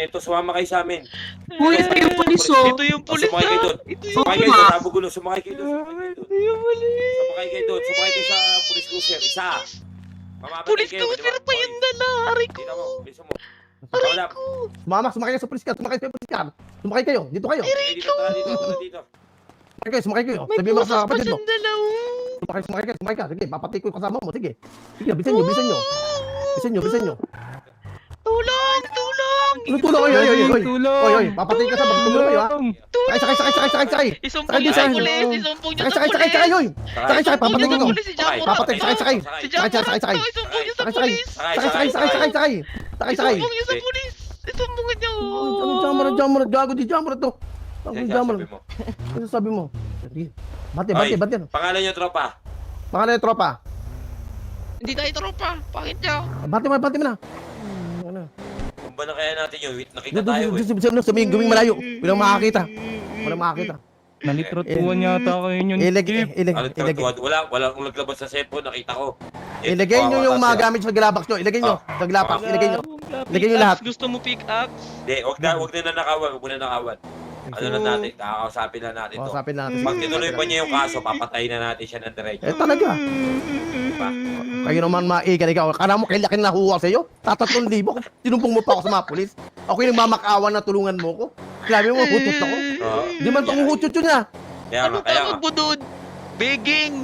ito, sumama kayo sa amin. Uy, ito yung pulis oh. Ito yung pulis Sumakay kayo doon. Ito Sumakay kayo doon, nabugulo. Sumakay kayo doon. yung pulis. Sumakay kayo doon. Sumakay kayo sa police cruiser. Isa. Mamamatay Pulis kayo, cruiser di ba? pa yung dala. Aray ko. Tingnan mo, bilisan mo. Aray Wala. ko. Sumakay kayo sa police car. Sumakay kayo sa police car. Sumakay kayo. Dito kayo. Dito, tara dito, tara dito. Sumakay kayo. May Sabihin mo pusas sa pa kapatid mo. dyan dalaw. Sumakay ka. Sige, papatay ko yung kasama mo. Sige. Sige, bilisan nyo. Bilisan nyo. Tulong! Tulong! Ano tulong? Oy. Tulong. Oy. Papatay ka sa bagtulong kayo ha. Tulong! Sakay. Isumpong niyo Sakay, sa sakay. pulis! Isumpong niyo sa Sakay, pulis! oy. Sakay, papatay ko. Pulis si Jamura! Papatay, sakay. Si Jamura! Sakay. Isumpong niyo sa Sakay. pulis! Sakay. Isumpong niyo sa pulis! Isumpong niyo! Ano jammer, gago di jammer to. Ang Yan, jammer. sabi mo. Ano sabi mo? Bate. Pangalan niyo, tropa. Pangalan ng tropa. Hindi tayo tropa! Bakit niyo? Bate mo na. Ano? Kung ba na kaya natin yun, nakita tayo eh. Sabihin, gawing malayo. Walang makakita. Nalitrotuan yata kayo yun. Ano tratuan? Walang naglabas sa cellphone, nakita ko. Ilagay nyo yung mga gamit sa Glabax nyo. Ilagay nyo. Sa Glabax. Ilagay nyo. Ilagay nyo lahat. Gusto mo pick up? Hindi, wag na nanakawan, wag mo na nakawan. Ano na natin, kakausapin na natin to. Usapin natin. Pag tinuloy pa niya yung kaso, papatayin na natin siya ng diretso. Talaga. Diba? Kayo naman maigan ikaw. Kala mo kailan nakuha sa'yo? 3,000. Sinumpong mo pa ako sa mga polis. Ako yung mamakawan na tulungan mo ko. Grabe mo, hutot ako. Oo. Di man panguhutot yun niya. Kaya Ano nga, kaya nga. tawag mo doon? Begging!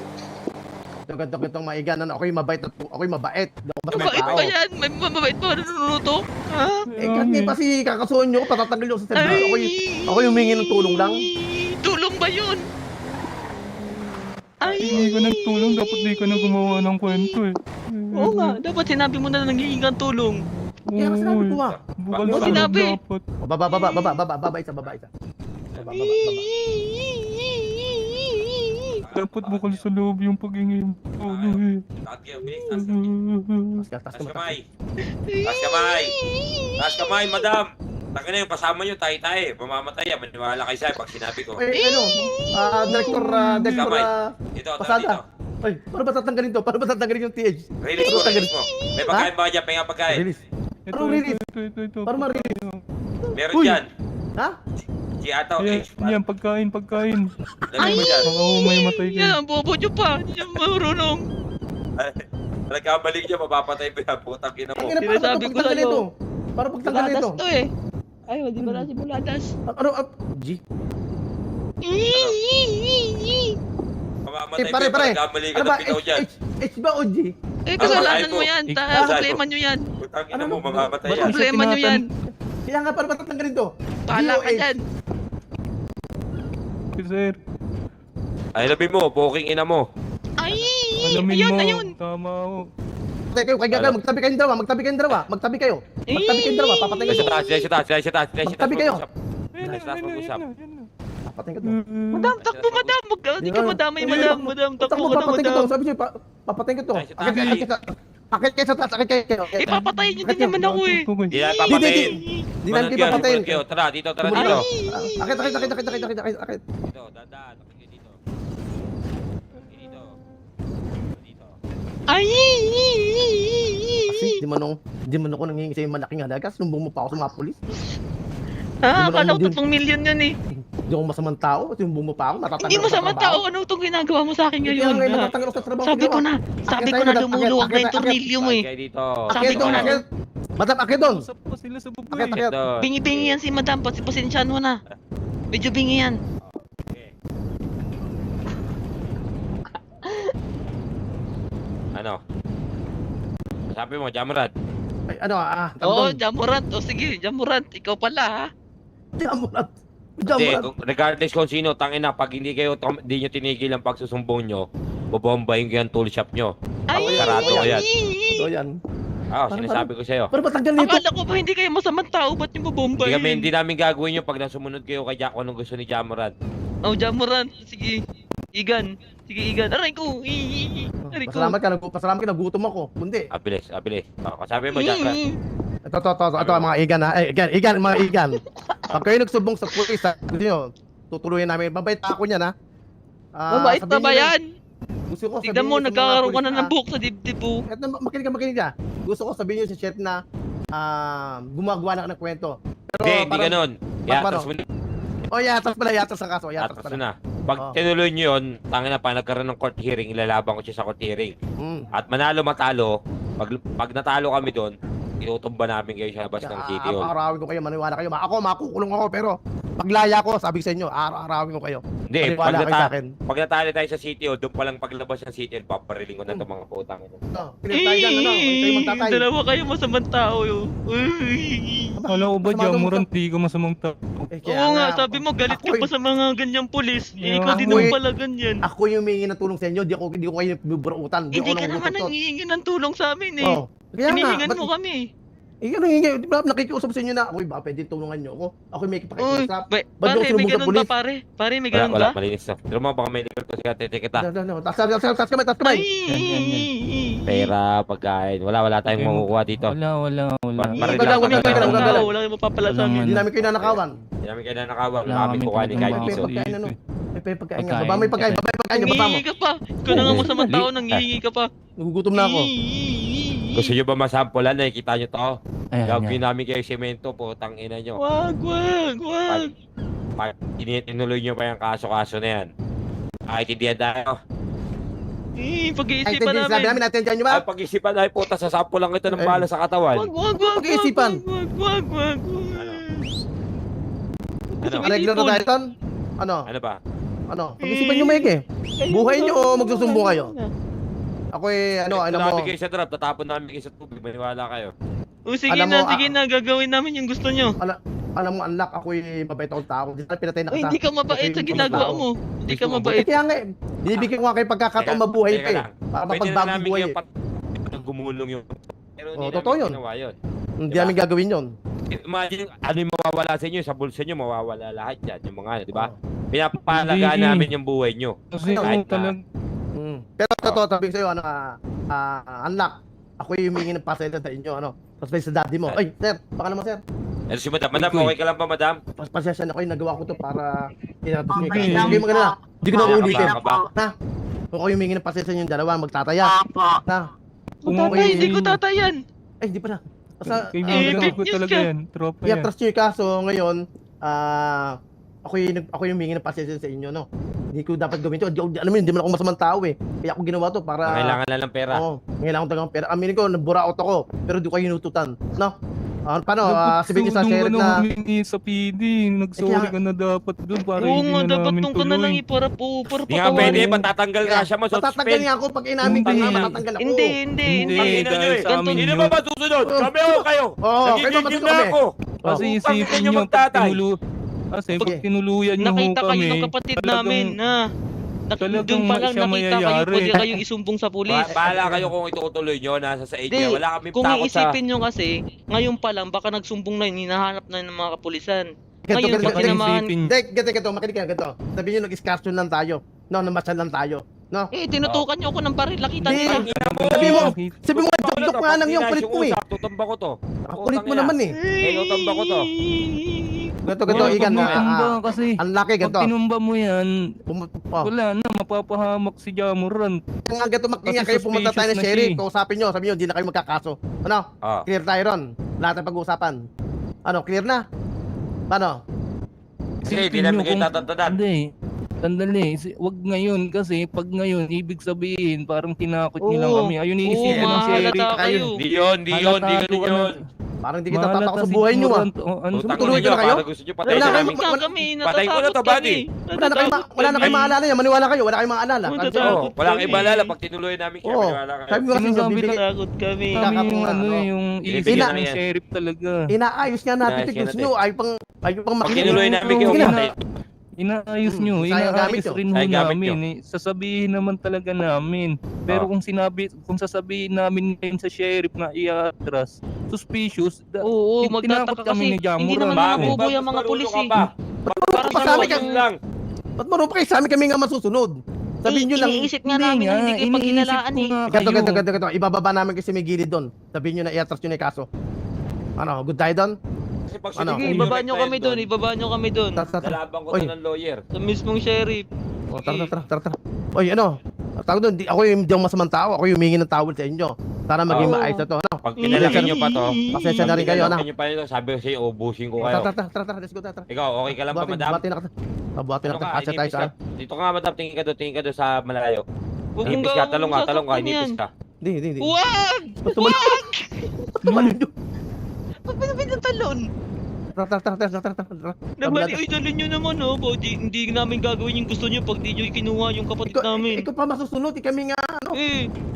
Ganto maigan. Ako yung mabait. Ako yung mabait. Hindi ako masamang Mabait tao. ba yan? May mabait pa niluluto? Ha? Kasi pa si kakasuhan nyo ko, patatanggal nyo sa service. Ako yung humingi ng tulong lang. Tulong ba yun? Hindi ko nagtulong, dapat di ka na gumawa ng kwento eh. Oo nga, dapat sinabi mo na nangihingi kang tulong. Kaya kasi sinabi ko nga. Bukal Ano sa sinabi? dapat. Baba isa. Baba. Dapat bukal sa loob yung paghingi yung tulong eh. Takot kayo, bilis, taas kamay. Taas kamay, madam. Taka na yung pasama nyo, tayo. Mamamatay yan, maniwala kayo sa'yo pag sinabi ko. Director, Kamay. Dito, tara dito. Pasada. Ay, paano ba tatanggalin to? Paano ba tatanggalin yung TH? Release mo. May pagkain ba dyan? Penga pagkain. Release. Ito, Parang release. ito. Paano ma-release? Meron Uy. dyan. Ha? Giataw, Ayan, H. yan, pagkain. Dali mo dyan. Baka may matay kayo. Yan, bobo nyo pa. Hindi nyo marunong. Nagkamali dyan, mapapatay pa yan. Putang ina mo. Sinasabi ko pagtanggalin sa'yo. ito? Para pagtanggalin Buladas ito? to eh. Ay, di ba na si Buladas? Ano? G? Mamamatay Pare. pa yan. Nagkamali ka Ano ng ba? bitaw dyan. H ba o G? Eh, kasalanan Ano, mo yan. Ano? Problema nyo yan. Putang ina mo, mamamatay Ba't yan. Problema nyo yan. Kaya nga, paano ba tatanggalin to? Bahala ka DOH. dyan. Sir, Ay, labi mo, poking ina mo. Ay, alamin mo. ayun. Tama ako. Kayo, magtabi kayong dalawa. Magtabi kayo. Papatayin Sila ko sa to. taas. Magtabi kayo. Yan Nice, last mag-usap. Papatayin ko to. Madam, takbo madam. Hindi ka madamay madam. Madam, takbo ka na Papatayin ko madam. to. Sabi sa'yo, papatayin ko to. Nice, taas. Akit kayo sa taas. Ipapatayin nyo din naman ako eh. Di na papatayin. Di namin kayo papatayin. Tara, dito. Akit. Dito, dadaan. Dito. Dito. Ay! Kasi di man ako nangingi sa'yo malaking halaga. Sinumbong mo pa ako sa mga polis. Ah, akala ko Hindi mo 3 million yun eh. Hindi ako masamang tao. Sinumbong mo pa ako. Matatanggal Hindi ako mo sa sama trabaho. tao. Ano itong ginagawa mo sa akin Kaya ngayon? nga, ha? matatanggal ako sa trabaho. Sabi ko na lumuluwag na yung tornilyo mo eh. Kayo dito. Sabi ko na. Madam, akit doon. Usap pa sila sa baba Akit. Dito. Bingi-bingi yan si madam. Pasensyahan mo na. Medyo bingi yan. Okay. Ano? Sabi mo, Jamrad. Ay, ano Oo, Jamurant. O sige, Jamurant. Ikaw pala ha. Jamurat. Hindi, regardless kung sino, tangin na, pag hindi nyo tinigil ang pagsusumbong nyo, bobombahin ko yung tool shop nyo. Ay! Sarado ko yan. Ito yan. Sinasabi ko sa'yo. Pero patanggal nito. Akala ko ba hindi kayo masamang tao? Ba't yung babomba Hindi namin gagawin yun pag nasumunod kayo kay Jack kung anong gusto ni Jamrad. Oh, Jamurant. Sige. Igan. Sige, Igan. Aray ko. Aray ko. Pasalamat ka, nagutom ako. Bundi. Abilis. Kasabi mo, Jamrad. Ito mga igan ha. Igan, mga igan. Pag kayo nagsubong sa pulis ha, gusto nyo, tutuluyan namin. Mabait ako niyan ha. Mabait na ba yan? Gusto ko Tignan mo, nagkakaroon ka na ng buhok sa dibdib po. Makinig ka. Gusto ko sabihin nyo sa chat na gumagawa na ka ng kwento. Pero Hindi, hindi parang- ganun. paano? Yatas mo na. Oh, yatas pala, yatas ang kaso. Yatas Yatas mo pala. na. Pag Oo. tinuloy nyo yun, tangin na pa nagkaroon ng court hearing, ilalaban ko siya sa court hearing. Mm. At manalo matalo, pag natalo kami doon, itutumba namin kayo sa labas ng city hall. Arawin ko kayo, maniwala kayo. Ako, makukulong ako, pero paglaya ko, sabi ko sa inyo, arawin ko kayo. Hindi, Maniwala kayo sa akin. pag natalo tayo sa city hall, doon pa lang paglabas ng city hall, papariling ko na itong mga putang ina. Clear tayo dyan, ano? Huwag kayo magtatay. Dalawa kayo masamang tao yun. Wala ko ba Masama Jamuran, daw- di ka masamang tao. Kaya Oo nga, sabi mo galit ka Ako'y- pa sa mga ganyang pulis. Yeah. Ikaw din Ako'y- naman pala ganyan. Ako yung humingi ng tulong sa inyo, di ko kayo biburutan. Hindi ako ka naman nangugutot. nangihingi ng tulong sa amin eh. Oh, kaya nga, Hinihingan ba't- mo kami. ano hingi? Di ba nakikiusap sa inyo na, uy, ba pwede tulungan nyo ako? Ako yung may Uy, pakikiusap. pare, Ba't daw may sinumbong sa ganun ba pulis? pare? Pare, may Wala, ganun wala, ba? malinis na. Pero mo, baka may legal ko siya, tete kita. No. Tas kamay. Pera, pagkain, wala tayong Okay, makukuha dito. Wala. Parang Wala, lang, wala, pagkain wala, lang. wala, wala. Wala kayong mapapala sa Wala amin. Hindi namin kayo nanakawan. Hindi namin kayo nanakawan, Wala wala kami kami kukuha ni kahit talagang piso. mga- Pagkain ano? May pagkain nga. Pagkain. Baba may pagkain, baba nyo, baba mo. Nangihingi ka pa. Ikaw na nga Oo. masamang tao, nangihingi ka pa. Nagugutom na ako. Gusto nyo ba masampulan? Nakikita nyo to? Ayan, Gagawin namin kayo semento po, tangina nyo. Wag. Pag tinuloy nyo pa yung kaso-kaso na yan. Nakaintindihan tayo. Ay, Pag-iisipan sabi namin, namin. atensyon nyo Ay, ba? pag-isipan tayo po, sasampo lang ito ng Ay. bala sa katawan. Wag. Pag-iisipan. Wag. Ano? Areglo na tayo, Ton? Ano ba? Pag-isipan nyo maigi. Buhay nyo o magsusumbo kayo? Ako ano mo. Namin kayo sa trap, tatapon namin kayo sa tubig, maniwala kayo. O sige Alam mo, na, gagawin namin yung gusto nyo. Alam mo, unlock, ako'y mabait akong tao. Di tayo pinatay na Uy, kita. hindi ka mabait sa Ako'y ginagawa tao. mo. Hindi ka Gusto mo mabait. Kaya nga, binibigyan ko nga kayo pagkakataon mabuhay Teka ka eh. lang. Para Pwede na mapagbago namin buhay kayo eh. gumulong yung... Pero Oh, hindi totoo namin yun. ginawa yun. Hindi Diba? namin gagawin yun. Imagine, ano yung mawawala sa inyo, sa bulsa nyo, mawawala lahat yan. Yung mga ano, di ba? Hindi. Pinapahalagaan namin yung buhay nyo. Kasi Kahit na- talag... Pero totoo, sabi ko sa'yo, unlock. Ako yung humingi ng pasensya sa inyo, Tapos may sa daddy mo. Ay, sir, baka naman sir. Ano si madam? Madam, Uy. okay ka lang ba, madam? Pasensya na ko yung nagawa ko to para tinatos nyo. Okay. Hindi mo ganun Hindi ko na Kaya uulitin. ka ba? Ha? Kung ako yung humingi ng pasensya yung dalawa, magtataya. Na? Kung tatay, hindi ko tatayan. Ay, hindi pa na. Basta, Kaibigan fake ko news talaga ka. yan. Tropa yeah, yan. trust nyo yung kaso ngayon, ako yung humingi ng pasensya sa inyo, Hindi ko dapat gawin to. Alam mo, hindi man ako masamang tao eh. Kaya ako ginawa to para... Kailangan lang ng pera. Oo, kailangan ko talagang pera. Aminin ko, naburaot ako, pero di ko kayo hinututan. Paano, sabihin niyo sa sheriff na... humingi sa PD. Nagsorry kaya- ka na dapat doon para Oo hindi nga, na dapat namin nung ka na lang tuloy. para Hindi nga pwede, patawarin. patatanggal nga siya mo. Matatanggal nga ako pag inamin ko Hindi. nga, matatanggal ako. Hindi. Hindi, Tangina nyo dahil eh. sa amin Sino yun. ba ba susunod? Kami o kayo? Oo, kayo Nagigigil masusunod na kami. ako. Kasi Pangit isipin nyo nyo, pag magtatay. Kasi Sige. pag tinuluyan nyo ho Nakita kayo kami, ng kapatid talagang- namin na. talagang Doon pa lang siya nakita kayo, mayayari. pwede kayong isumbong sa pulis. Bahala kayo kung itutuloy nyo, nasa sa inyo. Di, Wala kami kung takot sa... iisipin nyo kasi, ngayon pa lang, baka nagsumbong na yun, hinahanap na yun ng mga kapulisan. Ganito, Ngayon, ganito, pag Baka ganito. tinamaan, isipin, Ganito, makinig ka, ganito. Sabihin nyo, nag-excursion lang tayo. Namasyal lang tayo. tinutukan nyo ako ng baril, nakita Hindi. nila. Ina mo! Sabi mo, Bakit? sabi mo, joke nga lang yung kulit mo eh. Tutamba ko to. Kulit mo naman eh. tutamba ko to. Ganito, Wala, Igan, pag matumba kasi, unlucky, pag ganito. tinumba mo yan, Oh, wala na, mapapahamak si Jamuran. nga ganito, makinig Kasi kayo, pumunta tayo ng suspicious na sheriff, siya eh. kausapin nyo, sabi nyo, hindi na kayo magkakaso. Ah. Clear tayo ron. Lahat ng pag-uusapan. Clear na? Paano? Sige, di Isipin namin nyo kayo kung- tatantanan. Hindi. Sandali, wag ngayon kasi pag ngayon, ibig sabihin parang tinakot niyo lang Oo. kami. Ayun Oo, iisipin ng sheriff. mahalata kayo. Di yun, di yun, di ganun yun. Parang hindi kita tatakot sa buhay nyo Ano Utang Tuloy ninyo, ka na kayo? para gusto nyo patay Wala na kayo- namin. Natatakot kami, Patay ko na to, natatakot buddy. kami. Wala na kayo maalala yan, maniwala kayo, wala kayong maalala. Natatakot Oo, wala kang kami. ibalala pag tinuloy namin kaya Oo. maniwala kayo. Sabi mo kasi Sinasabi bibigay, Natatakot kami. Kami yung Kakatuwa, ano no? yung Binibigyan iisipin na ng yan. sheriff talaga. inaayos nga natin, Inaayos gusto nga nyo, ayaw pang Pag makinig. tinuloy namin kayo, Sige na. patay. Inaayos nyo, Sayang gamit inaayos nyo. rin ho Sayang gamit namin. Sasabihin naman talaga namin. Pero kung sasabihin namin ngayon sa sheriff na i-atras, suspicious, Oo, tinakot magtataka kami kasi ni Jamuran. hindi naman Bakit? nabubuhay ang mga Marunong pulis ka eh. pa. Parang pa sa amin sa lang. Ba't marunong kayo sa amin kami nga masusunod? Sabihin nyo lang, Iniisip nga namin na hindi kayo pagkinalaan eh. ganito, ibababa namin kasi may gilid doon. Sabihin nyo na i-atras nyo na yung kaso. Good tayo doon? Kasi pag Ano? Sige, sinunod ibaba yung nyo client kami doon, ibaba nyo kami doon. Lalaban ko Oy. to ng lawyer. Sa mismong sheriff. Tara. Oy, tawag doon, ako yung hindi ako masamang tao, ako yung humingi ng tawad sa inyo. Para maging Oo. maayos na to. Ano? Pag pinalaki nyo pa to, Pasensya na rin kayo, ano? pinalaki nyo pa nyo to, sabi ko sa'yo, ubusin ko Tara, kayo. tara, let's go, tara. Ikaw, okay ka lang ba, madam? Buhatin na ka. Buhatin na Ano ka. ka, Kasya tayo inipis sa... ka. Dito ka nga, madam, tingin ka doon sa malayo. Huwag mong Inipis ka, talong ka, sasaktan inipis yan. ka. Hindi. Wag! Tumalon. Tumalon yun. Ba't ba naman yung talon? Tara. Naman, ay talon nyo naman, oh. Hindi namin gagawin yung gusto nyo pag di nyo kinuha yung kapatid namin. Ikaw pa masusunod, kami nga, ano?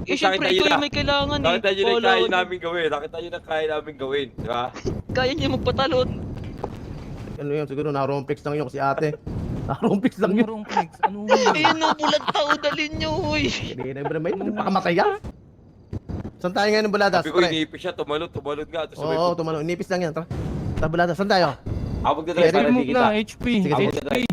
Syempre, ikaw yung may kailangan, eh. Nakita nyo na Wala kaya ako. namin gawin. Nakita nyo na kaya namin gawin. Di ba? Kaya niya magpatalon. Ano yun, siguro na-rompix lang yun si ate. Na-rompix lang yun. Ano flex? Ano Ayan, no, bulat tao, dalin nyo, uy. Hindi na, may pakamatay ka. Saan tayo ngayon ng buladas? Sabi ko, Pre? inipis siya, tumalon nga. Tapos sabay Oo, ko, tumalon. Inipis lang yan. Tara, buladas. Saan tayo? abog na drive para Remove di kita. na, HP. Sige, sige. HP.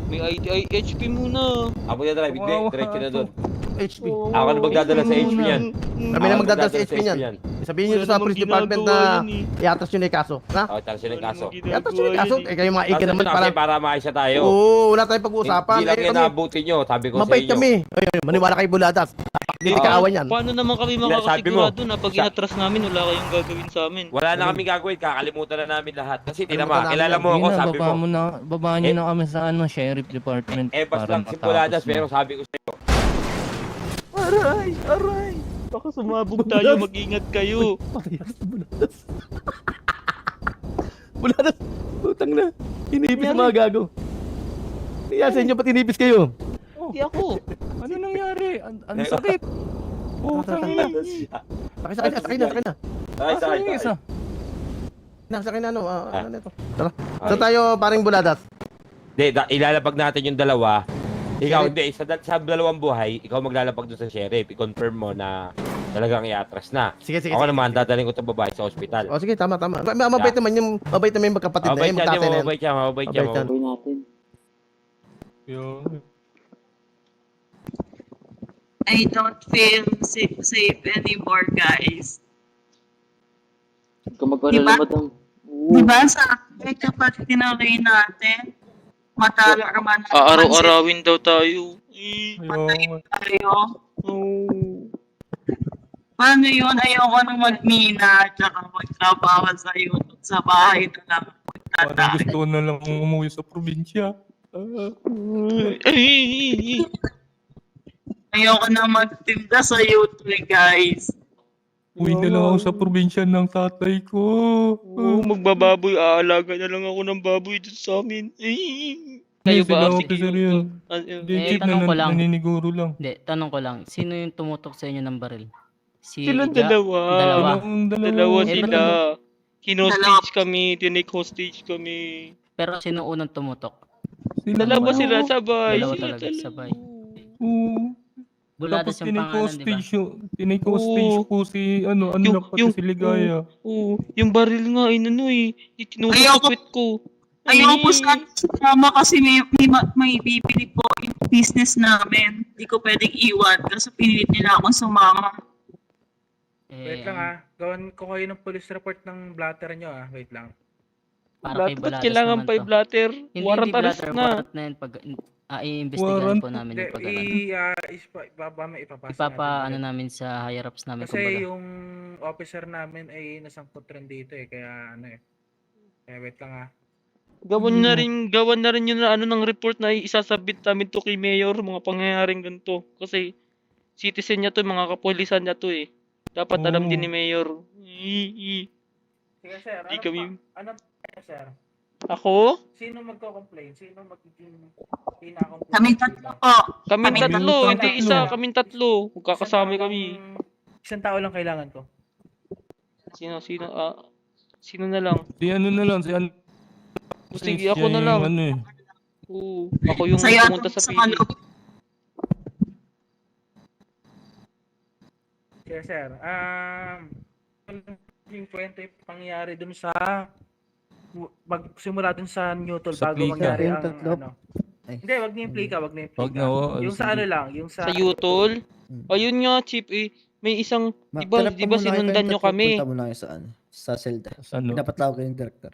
May HP muna. Abog na drive, hindi. Kawawa Diretso na doon. HP. Ako na magdadala sa HP yan. Kami na magdadala sa HP niyan. Sabihin nyo sa police department na iatras yun na yung kaso. Ha? Okay, talas yun ang kaso. Iatras yun na yung kaso. Eh kayo mga iga naman para para... maayos na tayo. Oo, wala tayong pag-uusapan. Hindi lang Eh, yan kami, naabuti nyo, sabi ko sa mabait inyo. kami. Ayun, maniwala kayo buladas. Hindi kaawan yan. Paano naman kami Sabi mo, makakasigurado na pag inatras namin, wala kayong gagawin sa amin? Wala na kami gagawin, kakalimutan na namin lahat. Kasi Kalimutan tinama, namin kilala yan. mo ako, Yun na, sabi mo. babaan nyo na kami sa ano, sheriff department. Bas para lang si Puladas, pero sabi ko sa'yo. Aray! Baka sumabog tayo, mag-ingat kayo. Parehas na buladas. Buladas. Putang na. Inipis mga gago. Kaya sa inyo ba't inipis kayo? Hindi ako. Ano nangyari? Ang sakit. Putang ina. Sakay na. Ay, Asan yung isa? Sakay na ano. Ano na ito? Tara. Saan tayo paring buladas? Hindi, ilalapag natin yung dalawa. Ikaw, hindi, sa dalawang buhay, ikaw maglalapag doon sa sheriff. I-confirm mo na talagang iatras na. Sige. Ako naman, dadaling ko itong babae sa ospital. O sige, tama. Mabait naman yung magkapatid na Mabait yun. yan, Magtatay na yan. mabait yan. Mabait yan. I don't feel safe anymore, guys. Huwag ka mag-alala, Diba? madam. Diba sabi kapag tinaway natin, matalaman Aaraw-arawin daw tayo. tayo. Paano yun? Ayoko nang magmina tsaka magtrabaho sa YouTube sa bahay na lang Parang magtatay. gusto ko na lang umuwi sa probinsya. Ayoko na magtinda sa YouTube, guys. Uwi na lang ako sa probinsya ng tatay ko. Magbababoy. Aalaga na lang ako ng baboy dito sa amin. Kayo ba? Sila Sige, officer yun. Hindi, Eh, chief na tanong ko lang. naniniguro lang. Hindi, tanong ko lang. Sino yung tumutok sa inyo ng baril? Si Silang Ja- dalawa. Dalawa. Dalawa Eh, sila. ba't Kinostage kami. Tinake hostage kami. Pero sino unang tumutok? Dalawa sila Dalawa. sabay. Dalawa Sila talaga, sabay. Oo. Buladas Tapos yung pangalan, di ba? tinake hostage ko si anak pati si Ligaya. Oo. Yung baril nga, tinusok sa Ayoko. kwit ko. Ayoko sana sumama kasi may bibili po yung business namin. Hindi ko pwedeng iwan kasi pinilit nila akong sumama. Wait lang Gawan ko kayo ng police report ng blatter nyo Wait lang. Para kay Ba't Buladas kailangan naman pa to. i-blatter? Hindi Warrant arrest blatter, na. warrant na yun. I-investigahan Warrant? po namin yung pag Ipapasa Ipapa-ano namin sa higher ups namin. Kasi kumbaga. yung officer namin ay nasangkot rin dito kaya Kaya wait lang Gawan na rin yun na ng report na isasabit namin to kay Mayor, mga pangyayaring ganito. Kasi citizen niya to, mga kapulisan niya to Dapat alam din ni Mayor. Sige sir, Di kami- ano sir? Ako? Sino magko-complain? Sino magiging pinaka-complain? Kaming tatlo po. Kaming Kami tatlo, tatlo. hindi isa, kaming tatlo. Magkakasama kami. Isang tao lang kailangan ko. Sino na lang? Si ano na lang, si Sige, siya ako na lang. yung Oo, ako yung Saya pumunta sa sa PD. loob. Yes sir. Yung kwento yung pangyayari dun sa magsimula dun sa neutral Sa bago plika. mangyari Yung ang tatlo. ano. Hindi, wag niyo yung plika, wag niyo yung Wag plika. na, oo. Yung sa ano lang, yung sa Sa Yutol? Ayun nga, Chief, may isang, di ba sinundan nyo kami? Punta muna kayo saan? Sa Zelda. Sa ano? Dapat tawag kayong director.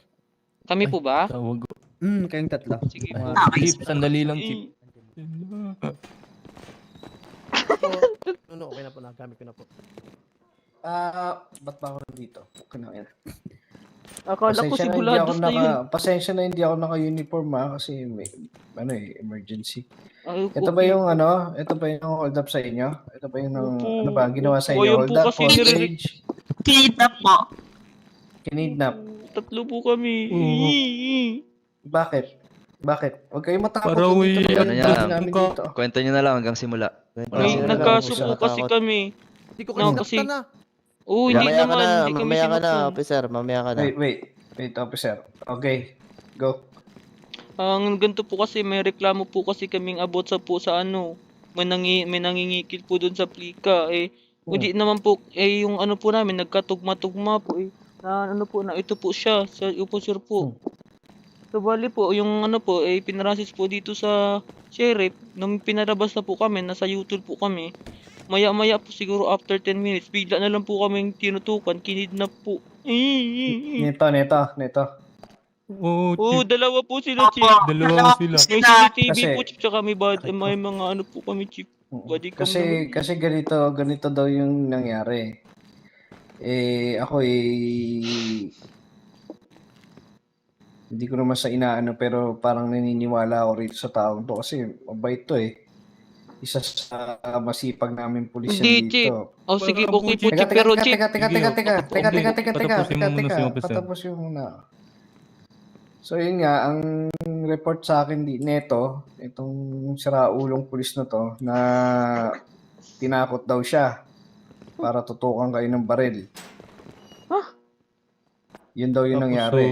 Kami po ba? Tawag ko. Kayong tatlo. Sige Ay, po. Chief, sandali lang, Chief. Okay na po, nagamit ko na po. Ba't ba ako nandito? Okay na yan. Akala ko Pasensya na, hindi ako sigulados na yun. pasensya na hindi ako naka-uniform kasi may, emergency. Ay, Ito ba yung ito ba yung hold up sa inyo? Ito ba yung Opo, ginawa sa opo, inyo? ayun Hold po up, kasi nire- hostage, Kinidnap po. kinidnap. Tatlo po kami. Oo. Bakit? Huwag kayong matakot. Para Nandito uwi- lang ano yung yan? dati namin dito. Kwento nyo na lang hanggang simula. May Wala na lang, nagkaso huwag siya po kasi natakot. kami. Hindi ko No, kasi kasi- na. Oo, hindi Mamaya ka naman. na, Hindi kami mamaya ka na, sinaktan. officer. Mamaya ka na. Wait, officer. Okay, go. Ang ganito po kasi, may reklamo po kasi kaming about sa po sa ano. May nangingikil po doon sa plika. Hindi naman po, yung ano po namin, nagkatugma-tugma po Na ano po, na ito po siya, sa sir po. So bali po, yung ano po, pinarasis po dito sa sheriff. Nung pinarabas na po kami, nasa YouTube po kami. Maya-maya po siguro after 10 minutes, bigla na lang po kaming tinutukan, kinidnap po. Neto. Oo, Oo, Chief. dalawa po sila, Chief. Dalawa sila. May Sila. CCTV Kasi- po, Chief, tsaka may mga ano po kami, Chief. Body cam naman. Kasi ganito daw yung nangyari. Ako hindi ko naman sa inaano pero parang naniniwala ako rito sa taong to kasi mabait to Isa sa masipag namin pulis yan Hindi, Chief. dito. Oh, sige, Wala po, okay po, Chief. Chief. Pero, Chief, Patapusin mo muna si officer. Patapos yung muna. So yun nga, ang report sa akin neto, itong siraulong pulis na to, na tinakot daw siya para tutukan kayo ng baril. Yun daw yung Tapos, nangyari.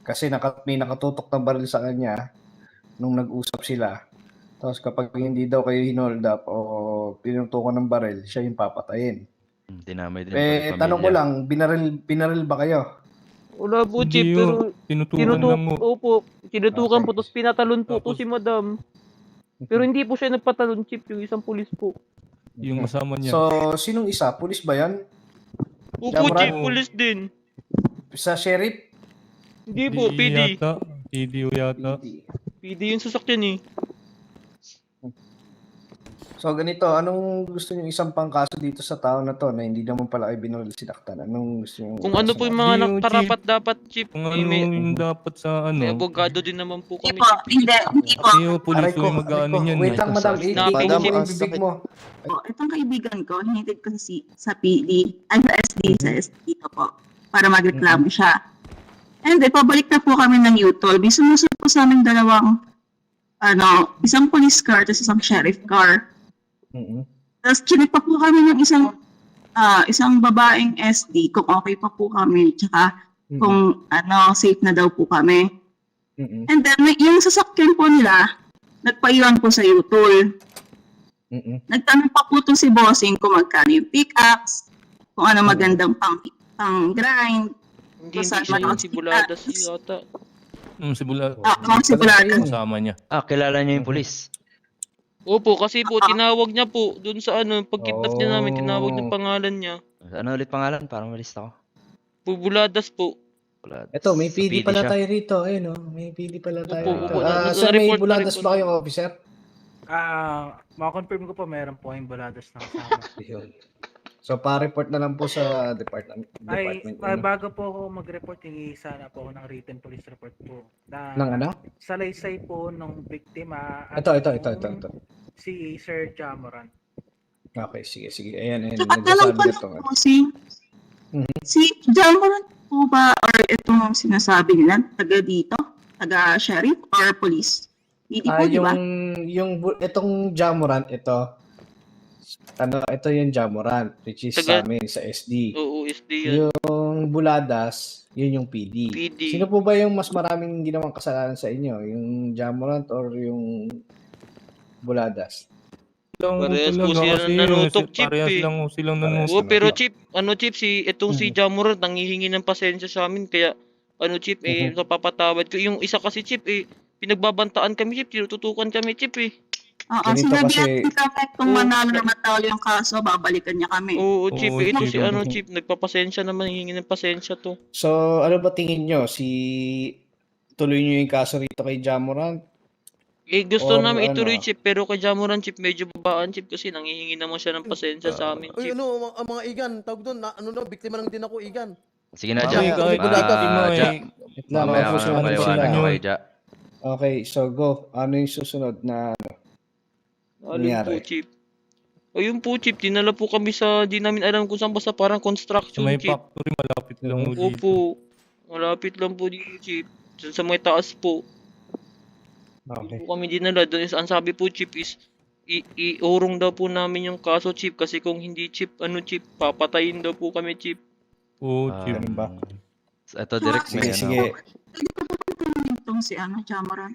Kasi may nakatutok ng baril sa kanya nung nag-usap sila. Tapos kapag hindi daw kayo hinold up o pinutukan ng baril, siya yung papatayin. Dinamay din yung Tanong ko pamilya. lang, binaril ba kayo? wala po, Hindi Chief. yun. Pero, Tinutukan lang mo. Opo, tinutukan Okay. po, tapos pinatalon po to Tapos- si Madam. Pero hindi po siya nagpatalon, Chief, yung isang pulis po. Yung kasama niya. So, sinong isa? Pulis ba yan? Opo, Cameron? Chief, pulis din. Sa sheriff? Hindi po, PD. Yata. PDO yata. PD yung sasakyan eh. So, ganito, anong gusto niyo isang pangkaso dito sa tao na to na hindi naman pala kayo binulil sinaktan? Anong gusto niyo? Kung ano po yung mga Hindi yung nakarapat dapat, Chief. Kung ano yung dapat sa May ano. abogado din naman po Hindi kami, po, Chief. hindi po. Kasi yung pulis yung mag-ano yan. Wait lang, madam. Snapping, Itigil mo Chief. yung bibig mo. Po, itong kaibigan ko, hinitid ko sa PD, ay sa SD, sa SD dito po, para magreklamo siya. And then, pabalik na po kami ng U-Toll. Sumusunod po sa aming dalawang, isang police car, tapos isang sheriff car. Tapos, chinik pa po kami ng isang babaeng SD, kung okay pa po kami, tsaka kung safe na daw po kami. And then, yung sasakyan po nila, nagpaiwan po sa U-Toll. Nagtanong pa po to si Bossing kung magkano yung pickups, kung ano magandang pang-grind. Hindi Saan siya yung man- si Buladas yata. Simula. Mga sigurado. Kasama niya. Kilala niyo yung pulis. Opo, kasi po, tinawag niya po, dun sa pag-kidnap niya namin, tinawag niya pangalan niya. Ano ulit pangalan? Parang malista ko. Buladas po. Wala. Ito, may Sa PD pala siya. tayo rito. Ayun, may PD pala tayo Opo, rito. opo. Sir, may Na-report na buladas rin po. ba kayong officer? Ma-confirm ko po meron po yung buladas na kasama. Yun. So, pa-report na lang po sa department. Bago po ako mag-report, hingi sana po ako ng written police report po. Ng ano? Salaysay po nung biktima. at Ito. nung Si Sir Jamoran. Okay, sige. Ayan. Tsaka alam ko Nagsasabi na po si Jamoran po ba, or itong sinasabi nila, taga dito? Taga sheriff or police? Hindi po, di ba? Itong Jamoran, ito yung Jamoran, which is sa amin, sa SD. Oo, SD yan. Yung Buladas, yun yung PD. PD. Sino po ba yung mas maraming ginawang kasalanan sa inyo? Yung Jamorant or yung Buladas? Parehas po sila nanutok, Chief, Parehas eh. lang silang Parehas nanutok. Oo, pero Chief, itong si Jamoran, nangihingi ng pasensya sa amin, kaya, Chief, napapatawad ko. Yung isa kasi, Chief, pinagbabantaan kami, Chief, tinututukan kami, Chief, Oo, Ganito sinabi kasi- natin kami kung manalo na matalo yung kaso, babalikan niya kami. Oo, Chief, Oo, ito Chief. si, Chief, nagpapasensya naman, hihingi ng pasensya to. So, ano ba tingin nyo? Tuloy nyo yung kaso rito kay Jamorant? gusto Or namin ano? ituloy, Chief, pero kay Jamuran, Chief, medyo babaan, Chief, kasi nangihingi naman siya ng pasensya sa amin, Uy, Chief. ano, ang mga igan, tawag doon, biktima lang din ako, igan. Sige na, Mami, Ja. kahit Bulaga. biktima Ja. Wait lang, Mamaya ka susunod na na paliwanag sila. ko kay Ja. Okay, so go. Ano yung susunod na Alin po, nangyari? Chief? Ayun po, Chief, dinala po kami sa, di namin alam kung saan, basta parang Sa construction, may Chief. factory, malapit lang mo dito. Opo, malapit lang po dito, Chief. Diyan sa may taas po. Okay. Po kami dinala doon. Ang sabi po, Chief, is iurong daw po namin yung kaso, Chief, kasi kung hindi, Chief, Chief, papatayin daw po kami, Chief. Oo, Chief. Ganun ba? Ito, direct Sige, may sige. Pwede ko ba tanongin tong si Jamuran?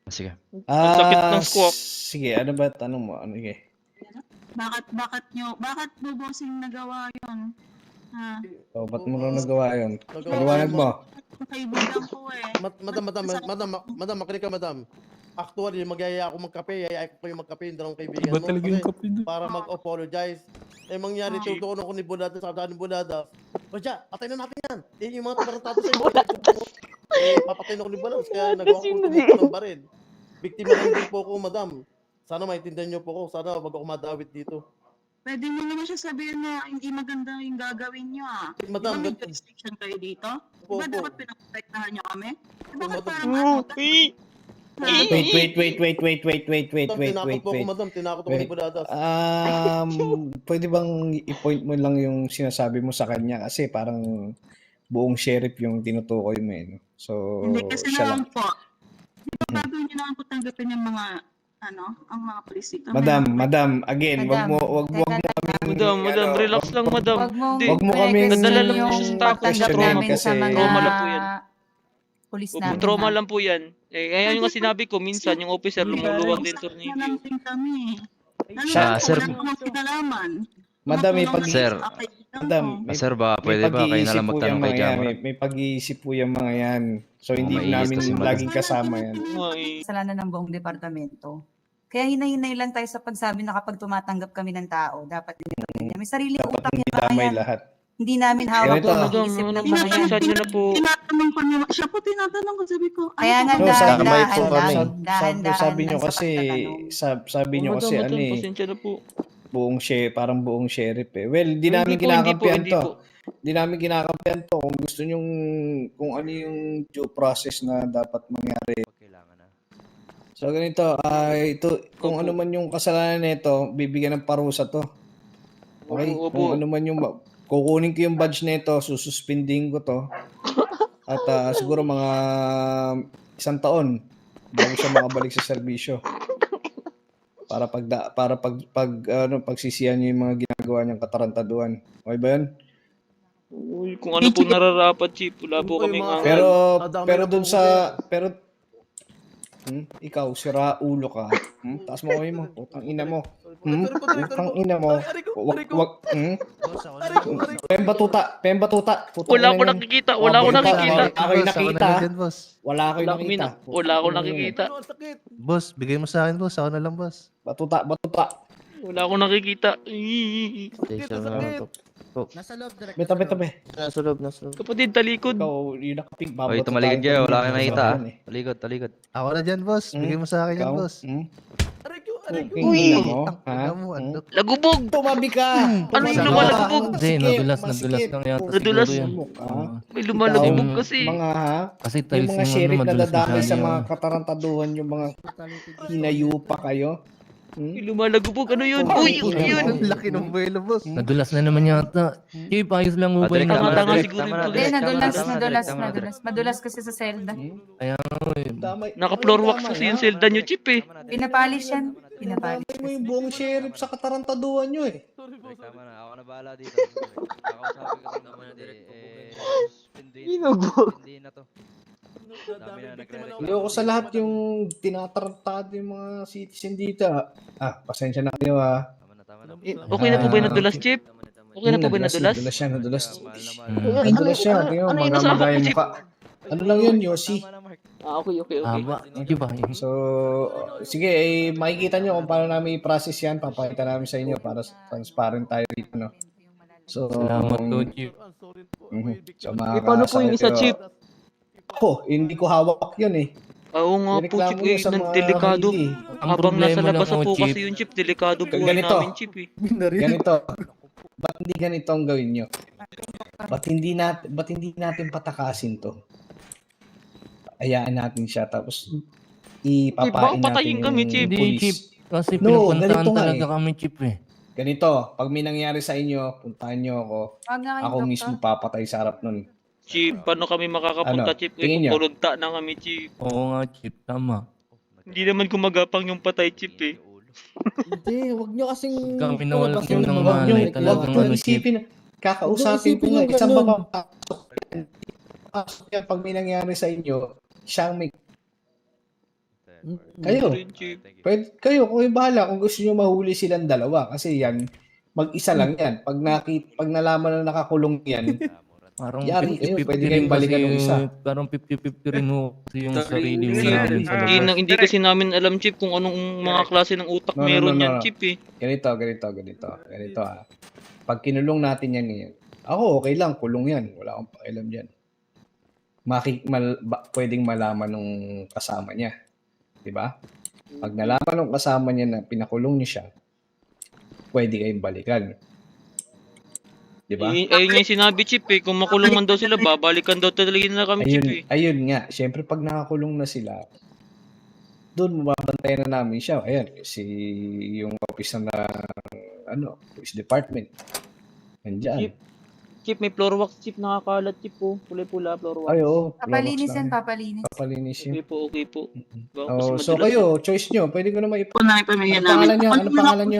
Sige. Ang sakit ng squawk. Sige, ano ba tanong mo? Ano sige? Bakit mo bossing nagawa yun? Ha? So, ba't mo na nagawa yun? Nagawa Paliwanag ko. mo. Kaibigan ko eh. Madam, makinig ka, madam. Actually, magyaya ako magkape, yaya ko kayo magkape, yung dalawang kaibigan Iba mo. talaga yung Kasi kape doon. para mag-apologize. Eh, mangyari, tutukan ako ni Bulada, sabi ni Bulada, Badya, patay na natin yan. Eh, yung mga tabarantado sa iyo. Papatay na ako ni Bulada, kaya nagawa ko tumukot ng baril. Biktima lang din po ako, madam. Sana maintindihan niyo po ako. Sana wag ako madawit dito. Pwede mo naman siya sabihin na hindi maganda yung gagawin nyo Madam, Diba may jurisdiction kayo dito? Opo. Diba dapat pinaprotektahan nyo kami? Bakit Madam. parang ano? Tinakot po ako, madam. Tinakot ako ni Wait. Bulada. Pwede bang i-point mo lang yung sinasabi mo sa kanya kasi parang buong sheriff yung tinutukoy mo eh. No? So, Hindi kasi siya lang. naman po. Di ba gagawin nyo naman po tanggapin yung mga ang mga polis dito? Madam, again, wag mo Madam, relax lang, madam. Hindi. Wag mo kami Nadala lang po siya sa takot, sa trauma po. kasi Trauma lang po yan. Pulis Opo, namin. trauma lang po yan. Eh, ayan yung nga sinabi ko, minsan yung officer lumuluwag din Na tornilyo. lang din kami. Lalo Ah, na sir. wala namang kinalaman. Madam, may Matulong Sir. sa kaibigan Madam, ko. Sir, ba, pwede ba kayo na lang magtanong kay Jammer? May pag-iisip po yung mga yan. So, hindi maiisip namin kasi madam. laging kasama yan. Ay, Kasalanan ng buong departamento. Kaya hinay-hinay lang tayo sa pagsabi na kapag tumatanggap kami ng tao, dapat din ganyan. May sariling Dapat utak hindi yung mga damay yan. lahat. Hindi namin hawak Ganito. ang madam, isip ng ano, mga yan. pasensya niyo na po. Tinatanong pa niya, siya po tinatanong ko, sabi ko, Kaya nga ano No, ba? sabi nyo kasi, sabi nyo kasi ano eh, Pasensya na po. parang buong sheriff eh. Well, di Hindi namin po, kinakampihan hindi to. po. Di namin kinakampihan to. Kung gusto nyo, kung ano yung due process na dapat mangyari. Kailangan na. So ganito, ito, kung ano man yung kasalanan nito, bibigyan ng parusa to. Okay? Opo, opo. Kung ano man yung, kukunin ko yung badge nito, sususpending ko to. At siguro mga 1 taon bago siya makabalik sa serbisyo. Para pagsisihan niyo yung mga ginagawa niyang katarantaduan. Okay ba yun? Uy, kung ano po nararapat, Chief, wala po Uy, kaming mga- angal. Pero Nadamay pero na dun po sa ako ikaw sira ulo ka. Taas mo kamay mo. Putang ina mo. Putang ina mo. Wag. Pembatuta. Wala ko nakikita, wala ko nakikita. Wala ko nakikita. boss. Wala ko nakikita. Wala ko nakikita. Boss, bigay mo sa akin, boss. Ako na lang, boss. Batuta. Wala ko nakikita. Nasa loob, direct. Betabe. Kapatid, talikod. Ikaw, yung nakapig. Oy, tumalikod kayo. Wala kayong nakita. Talikod. Ako na dyan, boss. Bigay mo sa akin yan, boss. Uy! Lagubog! Tumabi ka! Ano yung lumalagubog? Hindi, nadulas lang yata Nadulas? siguro yan. May lumalagubog Kasi- kasi. Mga ha? Kasi Yung tiles mga yung sheriff na madulas dadamay sa yan. mga katarantaduhan, yung mga hinayupa kayo. May lumalagubog. Ano yun? Uy, yun! Ang laki ng buwelo, boss. Nadulas na naman yata. Chief, ayos lang mo ba Direct, yung tama na, Tama-tama direct, siguro tama yung na, Hindi, direct, tama na, nadulas. tama na, direct, tama na, direct. Madulas kasi sa selda. Kaya Damay. Naka-floor wax kasi yung selda nyo, Chief eh. Pinapalis yan. Pinapalis. Damay mo yung buong sheriff sa katarantaduhan nyo eh. Direct, tama na. Ako na bahala dito. Kakausapin ko rin naman. Hindi na to. Dami na nagre-reklamo. Ayoko sa lahat yung tinatarantado yung mga citizen dito. Pasensya na kayo ha. Tama na. Okay na po ba yung nadulas, Chief? Okay na po ba yung nadulas? Nadulas siya. Mahal Nadulas siya. Tingnan mo, ano yun, mga nasa magaya ako, mukha. Ano lang yun, Yossi? Tama na, Mark. Okay. Aba, Chief ba? So, sige, makikita nyo kung paano namin i-process yan. Papakita namin sa inyo para transparent tayo dito, no? So, Salamat to, Chief. So, Eh, paano po yung isa, kayo. Chief? Ako, hindi ko hawak yun eh. Oo nga po, Ireklamo Chip. niyo Eh, sa mga delikado. hindi. Ang Habang nasa problema labas lang na po mo, kasi Chip. yung Chip, delikado buhay Ganito. namin, Chip eh. Ganito. Ba't hindi ganito ang gawin nyo? Ba't hindi natin patakasin to? Ayaan natin siya tapos ipapain baka natin patayin yung kami, Chip. Hindi, police. Chip. Kasi No, pinupuntahan ganito nga talaga eh. kami, Chip eh. Ganito, pag may nangyari sa inyo, puntahan nyo ako. Wag na kayo, Ako Doktor. mismo papatay sa harap nun. Chip, paano kami makakapunta, Ano? Chip? Eh, Tingin nyo? kukulunta na kami, Chip. Oo nga, Chip. Tama. Hindi naman gumagapang yung patay, Chip eh. Hindi, wag nyo kasing... Kami nawalan palabasin yun ng yung Huwag malay nyo, mga talagang huwag nyo ano, Chip. isipin. Kakausapin ko Huwag nga, isipin isang yung ganun. papapasok. Pasok yan, pag may nangyari sa inyo, siyang may... Kayo, Rin, Chip. kayo, kung bahala kung gusto nyo mahuli silang dalawa. Kasi yan, mag-isa lang yan. Pag nalaman na nakakulong yan, Parang Yari kayo, 50-50 pwede rin kayong balikan kasi, ng isa. Parang 50-50 rin ho kasi yung Sorry. sarili Sige, namin sa Hindi, labas. hindi kasi namin alam, Chip, kung anong mga klase ng utak meron yan, Chip eh. Ganito ah. Pag kinulong natin yan ngayon, ako okay lang, kulong yan. Wala akong pakialam dyan. Pwedeng malaman nung kasama niya. Di ba? Pag nalaman nung kasama niya na pinakulong niya siya, pwede kayong balikan. Di ba? Ayun nga yung sinabi, Chip eh. Kung makulong man daw sila, babalikan daw talaga na kami, Chip eh. Ayun nga. Siyempre, pag nakakulong na sila, doon mababantayan na namin siya. Ayan, si yung office na police department. Nandiyan. Chip, may floor wax, Chip. Nakakalat, Chip po. Pula-pula, floor wax. Ay, oo. Papalinis Roblox yan, lang. papalinis. Papalinis yun. Okay po. Baka Oh, kasi so madalas- kayo, choice nyo. Pwede ko naman Po namin pamilya Anong pangalan namin. nyo?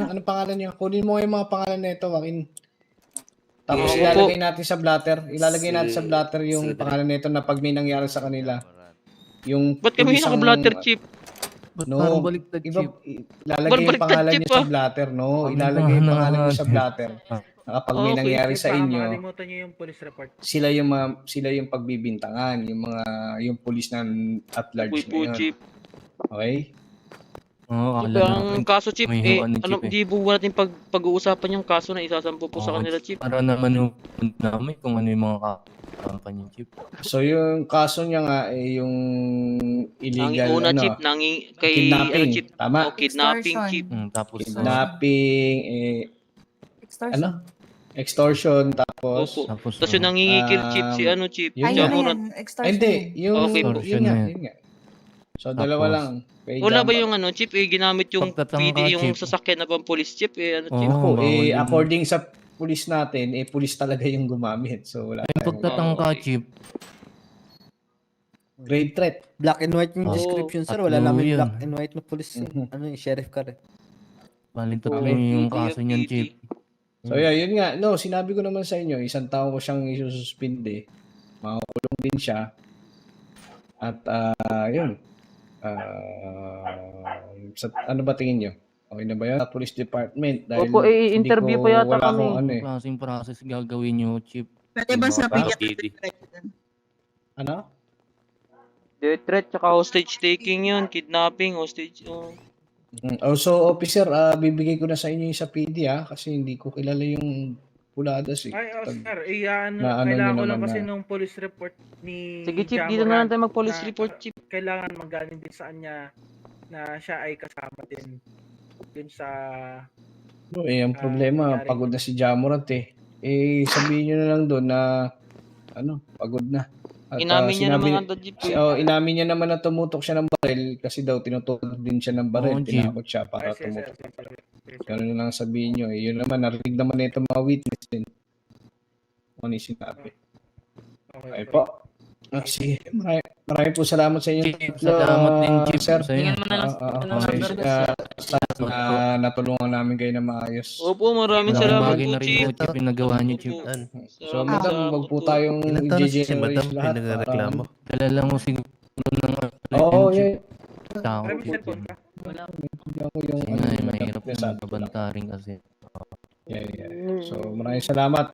Anong pangalan nyo? Kunin mo yung mga pangalan na ito, Joaquin. Tapos Opo. ilalagay natin sa blatter. Ilalagay natin sa blatter yung pangalan nito na pag may nangyari sa kanila. Yung Ba't kami isang- naka-blatter, Chip? Ba't No, parang baliktad, Iba, Chip? ilalagay yung Baliktad, pangalan Chip, nyo sa ah. blatter, no? Kami Ilalagay yung na pangalan nyo sa Chip. blatter. Na kapag may Okay. nangyari sa Baka inyo, makalimutan nyo yung police report. sila yung pagbibintangan, yung police na at large Okay po, na yun. Chip. Okay? Oo, Chip, akala ang namin. kaso, Chip, may eh, ano, ano, Chip, eh. di po natin pag-uusapan yung kaso na isasampu po sa Oo, kanila, Chip. Para naman yung namin kung ano yung mga kampanya, Chip. So yung kaso niya nga yung Ang illegal una, Chip, kay, kidnapping. Chip, Tama? kidnapping, Extortion. Chip. Tapos, Kidnapping, Extortion. extortion, tapos Opo. tapos, Tapos yung nangingikil, Chip, si ano, Chip. yun Ayun nga. na Jamurat. yan, extortion. hindi, yung, Okay po. yun nga, Extortion yun nga. So, dalawa Tapos, lang. Kay Wala ba Jamba. yung ano, Chip, eh, ginamit yung Pagtatangka, PD, yung Chip. sasakyan na pang police, Chip, eh, ano, Chip. Oo, Ako, bawal yun. according sa pulis natin, pulis talaga yung gumamit. So, wala Yung tayong pagtatangka, Okay. Chip. grave threat. Black and white yung Oo. description, sir. Tatlo Wala namin yun. black and white na police. Mhm. Ano yung sheriff ka rin. Bali, tatlo Okay. yung kaso niyan, Chip. So, yeah, yun nga. No, sinabi ko naman sa inyo, 1 taon ko siyang isususpinde. Makukulong din siya. At, yun. Ano ba tingin nyo? Okay na ba yun? Sa police department. Dahil Opo, interview pa yata wala kami. akong ano eh. Klaseng process gagawin nyo, Chip. Pwede ba sa Parang pediatric PD. president? Ano? Death threat, tsaka hostage taking yun, kidnapping, hostage, Also, officer, bibigay ko na sa inyo yung sa PD kasi hindi ko kilala yung Puladas eh. Ay, Pag- sir, na ano kailangan nyo ko lang naman kasi na- nung police report ni Sige, Chip, Jamoran dito na lang tayo mag-police na report, Chip. Kailangan magaling din sa kanya na siya ay kasama din dun sa No, ang problema, nangyari. pagod na si Jamorant eh. Sabihin nyo na lang doon na pagod na. At, Inamin niya sinabi- naman ang Chip. inamin niya naman na tumutok siya ng baril kasi daw tinutok din siya ng baril. Oo, Jeep. Tinakot siya para Yes, yes, yes, tumutok. yes, yes, yes. Ganun na lang sabihin nyo. Yun naman, narinig naman na ito mga witness din. Ano yung sinabi. Okay, Ay okay. po. Sige, marami po salamat sa inyo. Chip, salamat din, Chip. Sir. Sa inyo. Tingnan mo na lang Natulungan namin kayo na maayos. Opo, maraming Malaking salamat bagay po, na rin Chip. po, Chip, yung nagawa niyo, Chip. So, madam, wag po tayong Ilan taon na si i-generalize madam lahat. pinagreklamo? Kilala mo siguro ng Oo, Chip. Tao. Pero may cellphone ka? Hindi ako yung Kasi nga, mahirap sa yung mabanta rin kasi. So, maraming salamat.